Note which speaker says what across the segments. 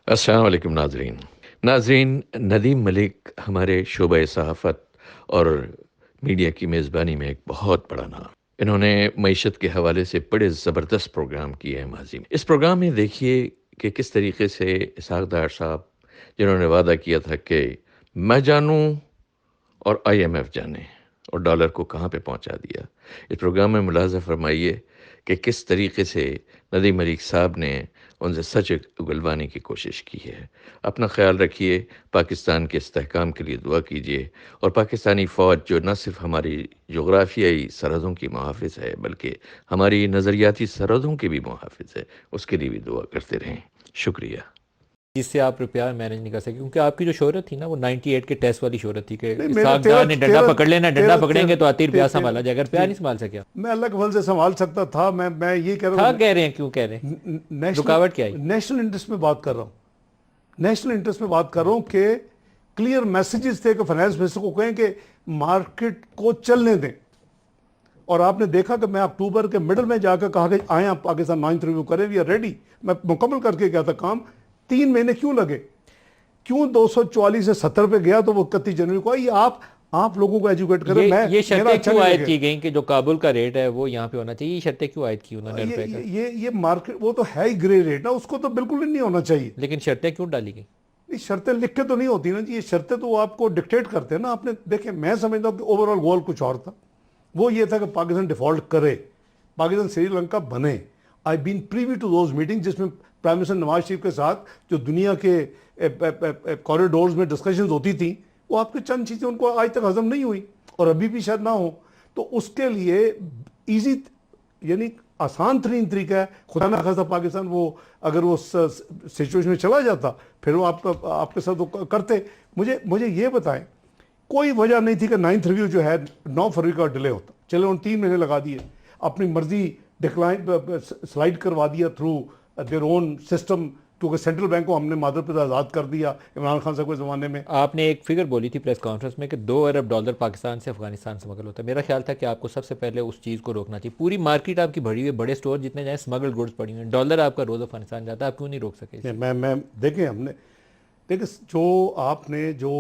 Speaker 1: अस्सलाम वालेकुम नाज़रीन। नाज़रीन, नदीम मलिक हमारे शोबे सहाफ़त और मीडिया की मेज़बानी में एक बहुत बड़ा नाम। इन्होंने मईशत के हवाले से बड़े ज़बरदस्त प्रोग्राम किए हैं माज़ी में। इस प्रोग्राम में देखिए कि किस तरीके से इसहाक़ डार साहब, जिन्होंने वादा किया था कि मैं जानूँ और IMF जाने, और डॉलर को कहाँ पे पहुँचा दिया। इस प्रोग्राम में मुलाज़ा फ़रमाइए कि किस तरीके से नदीम मलिक साहब ने उनसे सच उगलवाने की कोशिश की है। अपना ख़्याल रखिए, पाकिस्तान के इस्तेहकाम के लिए दुआ कीजिए, और पाकिस्तानी फ़ौज जो न सिर्फ़ हमारी जोग्राफ़ियाई सरहदों की मुहाफ़िज़ है, बल्कि हमारी नज़रियाती सरहदों की भी मुहाफ़िज़ है, उसके लिए भी दुआ करते रहें। शुक्रिया।
Speaker 2: जिससे आप रुपया मैनेज नहीं कर सके, क्योंकि आपकी जो शोहरत थी ना वो 98 के टेस्ट वाली शोहरत थी कि
Speaker 3: नहीं, मेरा
Speaker 2: इसाकदार
Speaker 3: तेरह
Speaker 2: ने डंडा
Speaker 3: तेरह
Speaker 2: पकड़ लेना, डंडा
Speaker 3: तेरह
Speaker 2: पकड़ेंगे
Speaker 3: तेरह
Speaker 2: तो आती रुपया संभाला जाएगा, रुपया
Speaker 3: जी,
Speaker 2: नहीं संभाल सके।
Speaker 3: मैं अल्लाह के फल से संभाल सकता था। मैं ये कह रहा
Speaker 2: था
Speaker 3: हूँ,
Speaker 2: कह रहे हैं, क्यों कह रहे हैं,
Speaker 3: नेशनल
Speaker 2: रुकावट क्या आई?
Speaker 3: नेशनल इंटरेस्ट में बात कर रहा हूँ। नेशनल इंटरेस्ट में बात कर रहा हूँ कि क्लियर मैसेजेस थे कि फाइनेंस मिनिस्टर को कहें कि मार्केट को चलने दें। और आपने देखा कि मैं अक्टूबर के मिडल में जाकर कहा कि आए आप पाकिस्तान 9th रिव्यू करें, वी आर रेडी। मैं मुकम्मल करके गया था काम। 3 महीने क्यों लगे? क्यों 244 से 70 पे गया तो वो 31 जनवरी को आई? आप लोगों को एजुकेट करें।
Speaker 2: ये
Speaker 3: मेरा
Speaker 2: शर्तें
Speaker 3: अच्छा
Speaker 2: क्यों
Speaker 3: नहीं
Speaker 2: आयद
Speaker 3: लगे।
Speaker 2: की गई कि जो काबुल का रेट है वो यहाँ पे होना चाहिए? ये शर्तें क्यों आयद की उन्होंने रुपए का?
Speaker 3: ये मार्केट वो तो है ही ग्रे रेट ना, उसको तो बिल्कुल ही नहीं होना चाहिए।
Speaker 2: लेकिन शर्तें क्यों डाली गई?
Speaker 3: ये शर्तें लिख के तो नहीं होती ना जी, ये शर्तें तो वो आपको डिक्टेट करते हैं ना। आपने देखे, मैं समझता हूँ कि ओवरऑल गोल कुछ और था। वो ये था कि पाकिस्तान डिफॉल्ट करे, पाकिस्तान श्रीलंका बने। I been privy to those meeting जिसमें प्राइम मिनिस्टर नवाज शरीफ के साथ जो दुनिया के कॉरिडोर्स में डिस्कशंस होती थी, वो आपके चंद चीज़ें उनको आज तक हजम नहीं हुई और अभी भी शायद ना हो। तो उसके लिए इजी, यानी आसान तरीन तरीका है। खुदा ना खासा पाकिस्तान वो अगर वो सिचुएशन में चला जाता, फिर वो आपके साथ वो करते। मुझे ये बताएं, कोई वजह नहीं थी कि 9th रिव्यू जो है 9 फरवरी का डिले होता। चलो उन 3 महीने लगा दिए, अपनी मर्जी डिक्लाइन स्लाइड करवा दिया थ्रू देयर ओन सिस्टम, क्योंकि सेंट्रल बैंक को हमने मादर पिता आज़ाद कर दिया इमरान खान साहब के ज़माने में।
Speaker 2: आपने एक फिगर बोली थी प्रेस कॉन्फ्रेंस में कि $2 अरब पाकिस्तान से अफगानिस्तान स्मगल होता है। मेरा ख्याल था कि आपको सबसे पहले उस चीज़ को रोकना चाहिए। पूरी मार्केट आपकी भरी हुई है, बड़े स्टोर जितने जाए स्मगल गुड्स पड़ी हुई हैं, डॉलर आपका रोज़ अफगानिस्तान जाता है, आप क्यों नहीं रोक सके?
Speaker 3: मैं देखें, हमने देखिए जो आपने जो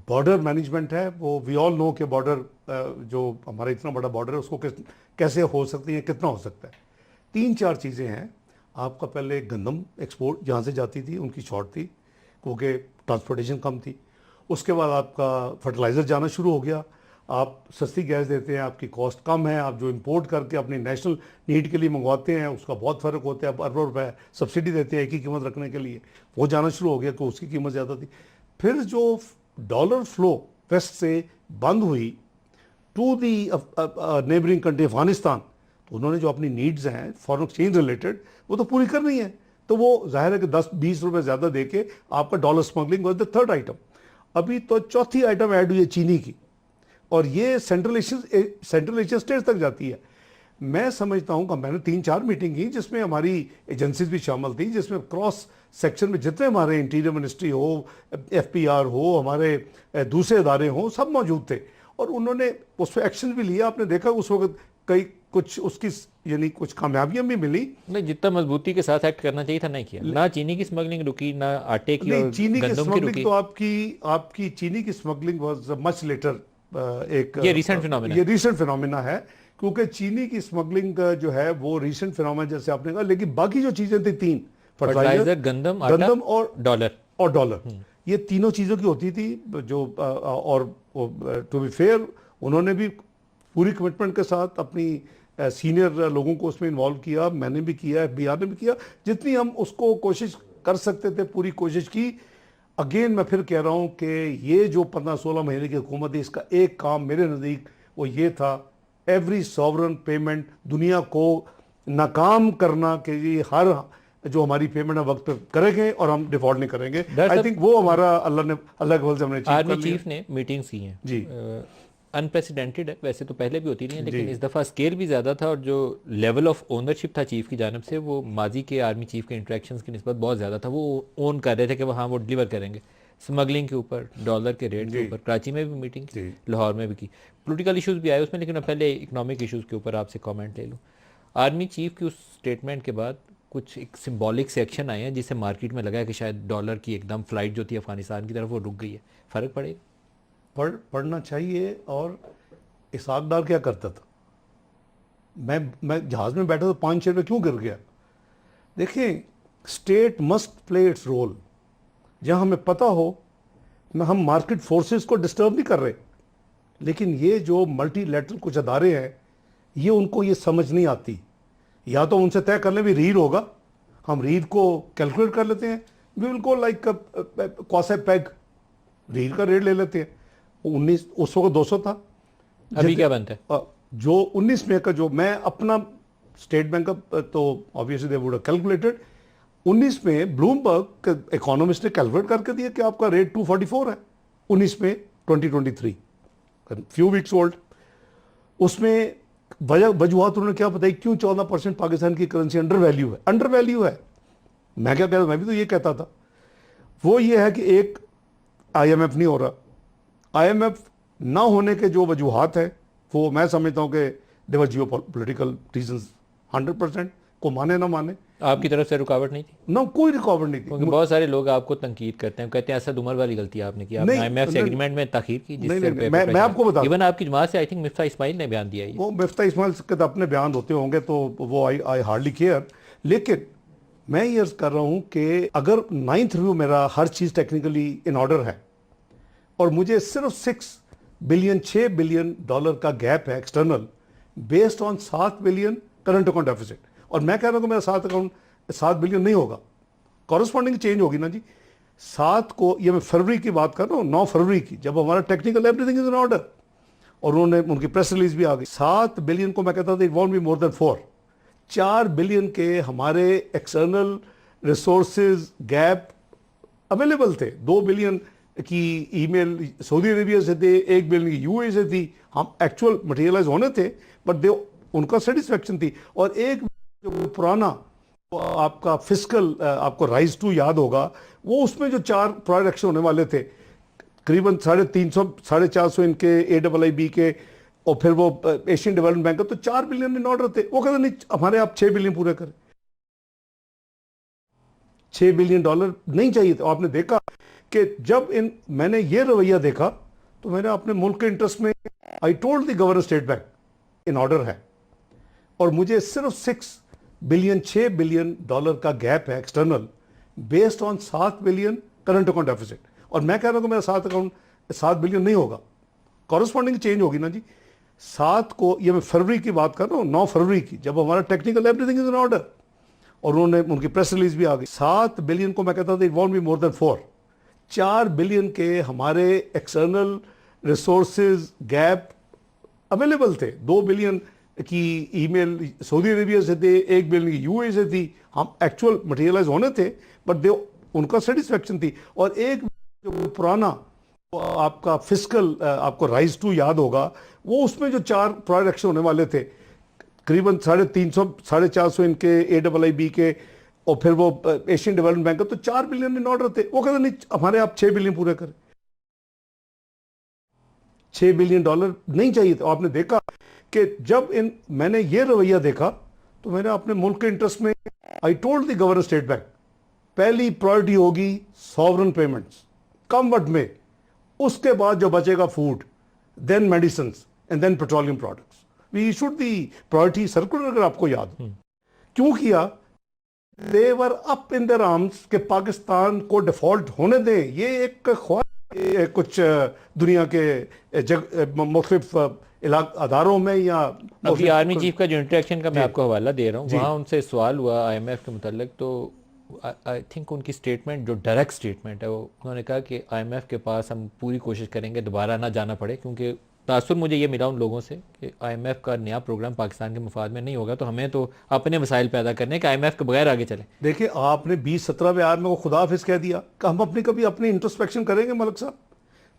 Speaker 3: बॉर्डर मैनेजमेंट है, वो वी ऑल नो के बॉर्डर जो हमारा इतना बड़ा बॉर्डर है उसको कैसे हो सकती है, कितना हो सकता है। 3-4 चीज़ें हैं। आपका पहले गंदम एक्सपोर्ट जहाँ से जाती थी उनकी शॉर्ट थी, क्योंकि ट्रांसपोर्टेशन कम थी। उसके बाद आपका फर्टिलाइज़र जाना शुरू हो गया। आप सस्ती गैस देते हैं, आपकी कॉस्ट कम है। आप जो इंपोर्ट करके अपनी नेशनल नीड के लिए मंगवाते हैं उसका बहुत फ़र्क होता है। आप अरबों रुपए सब्सिडी देते हैं एक ही कीमत रखने के लिए, वो जाना शुरू हो गया कि उसकी कीमत ज़्यादा थी। फिर जो डॉलर फ्लो वेस्ट से बंद हुई to the neighbouring country Afghanistan, तो उन्होंने जो अपनी नीड्स हैं फॉरेन एक्सचेंज रिलेटेड वो तो पूरी करनी है। तो वो जाहिर है कि 10-20 रुपए ज़्यादा दे के आपका dollar smuggling was the third item. अभी तो चौथी आइटम ऐड हुई है चीनी की, और ये सेंट्रल एशियन स्टेट्स तक जाती है। मैं समझता हूँ कि मैंने 3-4 मीटिंग की जिसमें हमारी एजेंसीज भी शामिल थी, जिसमें क्रॉस सेक्शन में जितने हमारे इंटीरियर मिनिस्ट्री हो, FPR हो, हमारे दूसरे इदारे हों, सब मौजूद थे। और उन्होंने उस पर एक्शन भी लिया। आपने देखा उस वक्त कई कुछ उसकी यानी कुछ कामयाबियां भी मिली।
Speaker 2: नहीं, जितना मजबूती के साथ एक्ट करना चाहिए था नहीं किया। ना चीनी की स्मगलिंग रुकी, ना आटे की
Speaker 3: नहीं,
Speaker 2: और
Speaker 3: चीनी की
Speaker 2: गंदम की
Speaker 3: स्मगलिंग
Speaker 2: रुकी।
Speaker 3: तो आपकी चीनी की स्मगलिंग वाज मच लेटर।
Speaker 2: ये रिसेंट फिनोमेना
Speaker 3: ये
Speaker 2: है।
Speaker 3: रिसेंट फिनोमेना है, क्योंकि चीनी की स्मगलिंग जो है वो रिसेंट फिनोमेना जैसे आपने कहा। लेकिन बाकी जो चीजें थी तीन,
Speaker 2: फर्टिलाइजर,
Speaker 3: फर्टिलाइजर,
Speaker 2: गंदम, आटा,
Speaker 3: गंदम
Speaker 2: डॉलर।
Speaker 3: और डॉलर, ये तीनों चीज़ों की होती थी। जो और टू बी फेयर उन्होंने भी पूरी कमिटमेंट के साथ अपनी सीनियर लोगों को उसमें इन्वॉल्व किया। मैंने भी किया, FBR ने भी किया। जितनी हम उसको कोशिश कर सकते थे पूरी कोशिश की। अगेन मैं फिर कह रहा हूँ कि ये जो 15-16 महीने की हुकूमत है, इसका एक काम मेरे नज़दीक वो ये था, एवरी सॉवरन पेमेंट दुनिया को नाकाम करना कि ये हर जो हमारी पेमेंट है वक्त पे करेंगे और हम डिफॉल्ट नहीं करेंगे। आई थिंक वो हमारा अल्लाह के फल से हमने अचीव
Speaker 2: आर्मी
Speaker 3: कर लिया।
Speaker 2: चीफ ने मीटिंग्स की हैं।
Speaker 3: जी
Speaker 2: अनप्रेसिडेंटेड है, वैसे तो पहले भी होती रही है,
Speaker 3: जी
Speaker 2: लेकिन इस दफ़ा स्केल भी ज़्यादा था और जो लेवल ऑफ ओनरशिप था चीफ की जानब से वो माजी के आर्मी चीफ के इंटरेक्शंस की निस्बत बहुत ज़्यादा था। वो ओन कर रहे थे कि वो हाँ वो डिलीवर करेंगे स्मगलिंग के ऊपर, डॉलर के रेट के
Speaker 3: जी
Speaker 2: ऊपर। कराची में भी मीटिंग की,
Speaker 3: जी
Speaker 2: लाहौर में भी की। पॉलिटिकल इश्यूज़ भी आए उसमें, लेकिन अब पहले इकनॉमिक इश्यूज़ के ऊपर आपसे कमेंट ले लूँ। आर्मी चीफ की उस स्टेटमेंट के बाद कुछ एक सिंबॉलिक से एक्शन आए हैं जिससे मार्केट में लगा है कि शायद डॉलर की एकदम फ्लाइट जो थी अफगानिस्तान की तरफ वो रुक गई है, फ़र्क पड़ेगा?
Speaker 3: पढ़ना चाहिए। और इसहाक डार क्या करता था? मैं जहाज में बैठा तो 5-6 रुपये क्यों गिर गया? देखिए, state must play its role. जहां हमें पता हो, हम मार्केट फोर्सेस को डिस्टर्ब नहीं कर रहे, लेकिन ये जो मल्टीलैटरल कुछ अदारे हैं, ये उनको ये समझ नहीं आती। या तो उनसे तय कर लें भी रीड होगा, हम रीड को कैलकुलेट कर लेते हैं, वी विल गो लाइक क्वासे पैग, रीड का रेट ले लेते हैं। 19 उस वक्त 200 था।
Speaker 2: अभी क्या बनता है?
Speaker 3: जो 19 में का, जो मैं अपना स्टेट बैंक का, तो obviously they would have calculated. 19 में ब्लूमबर्ग इकोनॉमिस्ट ने कैलकुलेट करके दिया कि आपका रेट 244 है 19 में 2023, फ्यू वीक्स ओल्ड। उसमें वजूहत उन्होंने क्या बताई क्यों 14% पाकिस्तान की करेंसी अंडर वैल्यू है। अंडर वैल्यू है, मैं क्या कहता, मैं भी तो ये कहता था। वो ये है कि एक IMF नहीं हो रहा। IMF ना होने के जो वजूहत है, वो मैं समझता हूं कि देवर जियो पोलिटिकल रीजंस 100%, को माने ना माने।
Speaker 2: आपकी तरफ से रुकावट नहीं थी?
Speaker 3: ना, कोई रुकावट नहीं थी।
Speaker 2: क्योंकि बहुत सारे लोग आपको तंकीद करते हैं, कहते हैं असद उमर वाली गलती आपने की, आपने IMF से एग्रीमेंट में ताखीर की, जिससे
Speaker 3: मैं आपको बता,
Speaker 2: इवन आपकी जमात से आई थिंक मिफ्ता इस्माइल ने बयान दिया है।
Speaker 3: वो मिफ्ता इस्माइल के तो अपने बयान होते होंगे, तो वो आई हार्डली केयर। लेकिन मैं ये अर्ज कर रहा हूं कि अगर 9th रिव्यू मेरा हर चीज टेक्निकली इन ऑर्डर है, और मुझे सिर्फ 6 बिलियन डॉलर का गैप है external, based on 7 billion current account deficit, और मैं कह रहा हूं कि मेरा 7 बिलियन नहीं होगा, कॉरस्पॉन्डिंग चेंज होगी ना जी। 7 को, ये मैं फरवरी की बात कर रहा हूँ, 9 फरवरी की, जब हमारा technical everything is in order, और उन्होंने, उनकी प्रेस रिलीज भी आ गई। 7 बिलियन को मैं कहता था it won't be more than 4। 4 billion के हमारे एक्सटर्नल रिसोर्सेज गैप अवेलेबल थे। 2 बिलियन की ईमेल सऊदी अरेबिया से थे, 1 बिलियन की UAE से थी, हम एक्चुअल मटेरियलाइज होने थे, बट दे उनका सेटिस्फेक्शन थी। और एक जो पुराना आपका फिस्कल, आपको राइज टू याद होगा, वो उसमें जो 4 प्रोडक्शन होने वाले थे, करीबन 350 450 इनके AIIB के, और फिर वो एशियन डेवलपमेंट बैंक का, तो 4 बिलियन इन ऑर्डर थे। वो कहते नहीं, हमारे आप 6 बिलियन पूरे करें। 6 बिलियन डॉलर नहीं चाहिए थे। आपने देखा कि जब मैंने ये रवैया देखा, तो मैंने अपने मुल्क के इंटरेस्ट में, I told the governor state bank in order है, और मुझे सिर्फ 6 बिलियन डॉलर का गैप है external, based on 7 billion current account deficit, और मैं कह रहा हूं कि मेरा 7 बिलियन नहीं होगा, कॉरस्पॉन्डिंग चेंज होगी ना जी। 7 को, ये मैं फरवरी की बात कर रहा हूँ, 9 फरवरी की, जब हमारा technical everything is in order, और उन्होंने, उनकी प्रेस रिलीज भी आ गई। 7 बिलियन को मैं कहता था it won't be more than 4। 4 billion के हमारे एक्सटर्नल रिसोर्सेज गैप अवेलेबल थे। 2 बिलियन की ईमेल सऊदी अरेबिया से थे, 1 बिलियन की UAE से थी, हम एक्चुअल मटेरियलाइज होने थे, बट दे उनका सेटिस्फेक्शन थी। और एक जो पुराना आपका फिस्कल, आपको राइज टू याद होगा, वो उसमें जो 4 प्रोडक्शन होने वाले थे, करीबन 350 450 इनके AIIB के, और फिर वो एशियन डेवलपमेंट बैंक का, तो 4 बिलियन इन ऑर्डर थे। वो कहते नहीं, हमारे आप 6 बिलियन पूरे करें। 6 बिलियन डॉलर नहीं चाहिए थे। आपने देखा कि जब मैंने ये रवैया देखा, तो मैंने अपने मुल्क के इंटरेस्ट में, I told the governor state bank, पहली प्रायोरिटी होगी सॉवरन पेमेंट्स, कम वट में, उसके बाद जो बचेगा food, then medicine, and then petroleum products. We issued the priority circular, अगर आपको याद हो। क्यों किया? They were up in their arms कि पाकिस्तान को डिफॉल्ट होने दें। ये एक ख्वाहिश कुछ दुनिया के मुख्तलिफ अदारों में, या
Speaker 2: अभी आर्मी चीफ का जो इंटरेक्शन का मैं आपको हवाला दे रहा हूँ, वहाँ उनसे सवाल हुआ IMF के मुतालिक, तो आई थिंक उनकी स्टेटमेंट जो डायरेक्ट स्टेटमेंट है, वो उन्होंने कहा कि IMF के पास हम पूरी कोशिश करेंगे दोबारा ना जाना पड़े, क्योंकि तासुर मुझे ये मिला उन लोगों से कि IMF का नया प्रोग्राम पाकिस्तान के मुफाद में नहीं होगा, तो हमें तो अपने मसाइल पैदा करने कि IMF के बगैर आगे चलें।
Speaker 3: देखिए, आपने 2017 में आर्मी को खुदा हाफिज कह दिया कि हम अपनी इंट्रोस्पेक्शन करेंगे। मलिक साहब,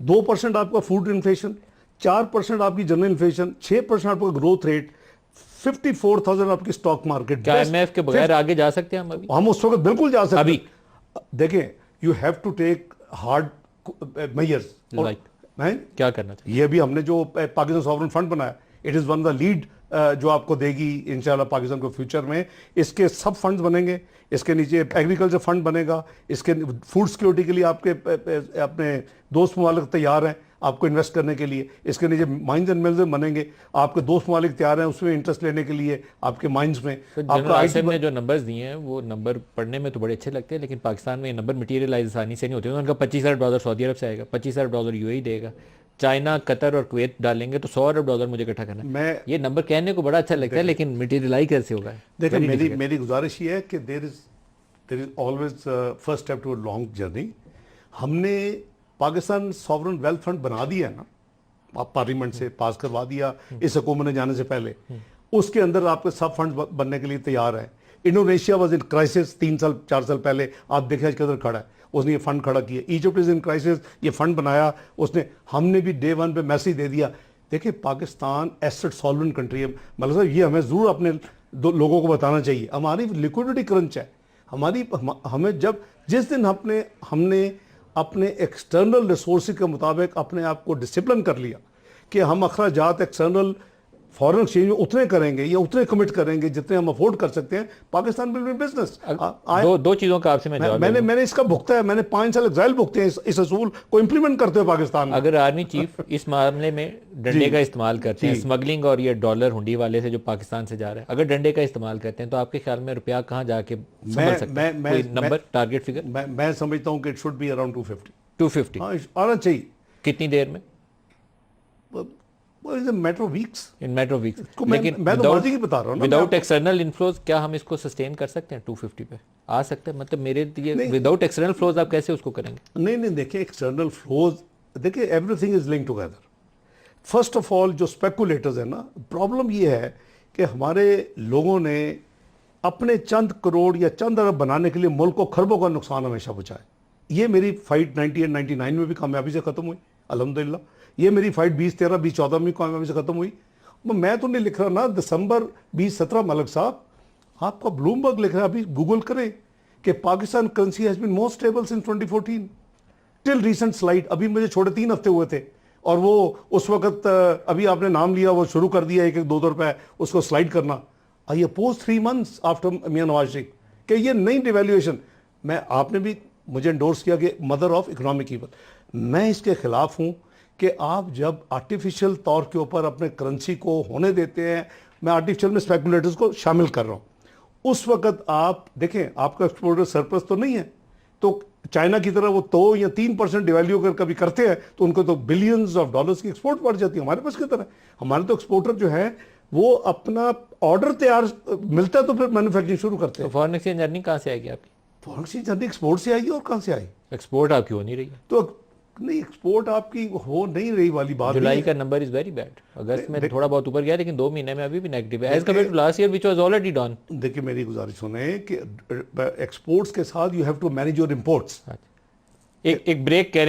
Speaker 3: 2% आपका फूड इन्फ्लेशन, 4% आपकी जनरल इन्फ्लेशन, 6% आपका ग्रोथ रेट, 54,000 आपकी स्टॉक मार्केट।
Speaker 2: क्या IMF के बगैर आगे जा सकते हैं हम? अभी
Speaker 3: हम उस वक्त बिल्कुल जा सकते
Speaker 2: अभी
Speaker 3: देखें, you have to take hard measures.
Speaker 2: क्या करना चाहिए?
Speaker 3: ये भी हमने जो पाकिस्तान सॉवरन फंड बनाया, it is one of the lead जो आपको देगी इंशाल्लाह पाकिस्तान को फ्यूचर में। इसके सब फंड्स बनेंगे, इसके नीचे एग्रीकल्चर फंड बनेगा, इसके फूड सिक्योरिटी के लिए आपके अपने दोस्त ममालिक तैयार हैं आपको इन्वेस्ट करने के लिए, इसके नीचे माइंस एंड मिल्स बनेंगे, आपके दोस्त ममालिक तैयार हैं उसमें इंटरेस्ट लेने के लिए आपके माइंस में।
Speaker 2: तो जनरल आसिम ने जो नंबर्स दिए हैं वो नंबर पढ़ने में तो बड़े अच्छे लगते हैं, लेकिन पाकिस्तान में ये नंबर मटीरियलाइज आसानी से नहीं होते। उनका $25,000 सऊदी अरब से आएगा, $25,000 यूएई देगा, चाइना, कतर और कुवैत डालेंगे तो $100 अरब मुझे इकट्ठा करना है।
Speaker 3: मैं
Speaker 2: ये नंबर कहने को बड़ा अच्छा लगता है, लेकिन मटीरियलाइज कैसे होगा?
Speaker 3: देखिए मेरी गुजारिश ये है कि there is always first step to a long journey. हमने पाकिस्तान सॉवरन वेल्थ फंड बना दिया है ना, आप पार्लियामेंट से पास करवा दिया इस हुकूमत ने जाने से पहले, उसके अंदर आपके सब फंड बनने के लिए तैयार है। इंडोनेशिया वाज इन क्राइसिस 3-4 साल पहले, आप देखें किधर खड़ा है, उसने ये फंड खड़ा किया। इजिप्ट इज इन क्राइसिस, ये फंड बनाया उसने, हमने भी डे 1 पे मैसेज दे दिया। देखिए पाकिस्तान एसेट सॉल्वेंट कंट्री है, मतलब साहब ये हमें जरूर अपने लोगों को बताना चाहिए। हमारी लिक्विडिटी क्रंच है, हमें जब जिस दिन हमने अपने एक्सटर्नल रिसोर्सेज के मुताबिक अपने आप को डिसिप्लिन कर लिया कि हम अखराजात एक्सटर्नल फॉरेन एक्सचेंज में उतने करेंगे या उतने कमिट करेंगे जितने हम अफोर्ड कर सकते हैं, पाकिस्तान विल बी बिजनेस।
Speaker 2: दो चीजों का आपसे मैं जवाब
Speaker 3: मैंने इसका भुगता है, मैंने 5 साल एग्जाइल भुगते हैं इस असूल को इंप्लीमेंट करते हुए पाकिस्तान में।
Speaker 2: अगर आर्मी चीफ इस मामले में डंडे का इस्तेमाल करते हैं, स्मगलिंग और ये डॉलर हुंडी वाले से जो पाकिस्तान से जा रहा है, अगर डंडे का इस्तेमाल करते हैं तो आपके ख्याल में रुपया कहाँ जाके संभल सकता है? कोई नंबर, टारगेट फिगर?
Speaker 3: मैं समझता हूँ कि इट शुड बी अराउंड
Speaker 2: 250
Speaker 3: आना चाहिए।
Speaker 2: कितनी देर में?
Speaker 3: Matter of weeks,
Speaker 2: in matter of weeks.
Speaker 3: लेकिन मैं तो माजी की बता रहा हूँ ना,
Speaker 2: विदाउट एक्सटर्नल इनफ्लोज क्या हम इसको सस्टेन कर सकते हैं? 250 पे आ सकते हैं? मतलब मेरे लिए विदाउट एक्सटर्नल फ्लोज आप कैसे उसको करेंगे?
Speaker 3: नहीं देखिए एक्सटर्नल फ्लोज, देखिए everything is linked together. First of all जो स्पेकुलेटर्स है ना, प्रॉब्लम ये है कि हमारे लोगों ने अपने चंद करोड़ या चंद अरब बनाने के लिए मुल्क को खरबों का नुकसान हमेशा पहुंचाया। ये मेरी फाइट 98-99 में भी कामयाबी से खत्म हुई अल्हम्दुलिल्लाह। ये मेरी फाइट 2013 2014 में कामयाबी से खत्म हुई। मैं तो नहीं लिख रहा ना, दिसंबर 2017 मलिक साहब, आपका ब्लूमबर्ग लिख रहा है, अभी गूगल करें कि Pakistan currency has been more stable since 2014 till recent slide. अभी मुझे छोड़े 3 हफ्ते हुए थे और वो उस वक्त अभी आपने नाम लिया, वो शुरू कर दिया 1-2 रुपए उसको स्लाइड करना। आई अपोज 3 months आफ्टर मियां नवाज शरीफ कि ये नई डिवेल्यूएशन, आपने भी मुझे इंडोर्स किया कि मदर ऑफ इकोनॉमिक ईवल। मैं इसके खिलाफ हूं कि आप जब आर्टिफिशियल तौर के ऊपर अपने करेंसी को होने देते हैं, मैं आर्टिफिशियल में स्पेकुलेटर्स को शामिल कर रहा हूं, उस वक्त आप देखें आपका एक्सपोर्टर सरप्लस तो नहीं है, तो चाइना की तरह वो 2 या 3% डिवैल्यू अगर कभी करते हैं तो उनको तो बिलियंस ऑफ डॉलर्स की एक्सपोर्ट बढ़ जाती है। हमारे पास की तरह हमारे तो एक्सपोर्टर जो है वो अपना ऑर्डर तैयार मिलता है तो फिर मैन्युफैक्चरिंग शुरू करते हैं।
Speaker 2: तो फॉरेन एक्सचेंज अर्निंग कहाँ से आएगी आपकी?
Speaker 3: फॉरेन एक्सचेंज अर्निंग एक्सपोर्ट से आएगी और कहाँ से आई?
Speaker 2: एक्सपोर्ट आपकी हो नहीं रही है
Speaker 3: तो नहीं, एक्सपोर्ट आपकी हो नहीं रही वाली बात।
Speaker 2: जुलाई का नंबर इज वेरी बैड। अगस्त में थोड़ा बहुत ऊपर गया, लेकिन 2 महीने में अभी भी नेगेटिव है as compare to last year which was already down.
Speaker 3: देखिए मेरी गुजारिश सुने कि एक्सपोर्ट्स के साथ you have to manage your imports.
Speaker 2: एक ब्रेक करें।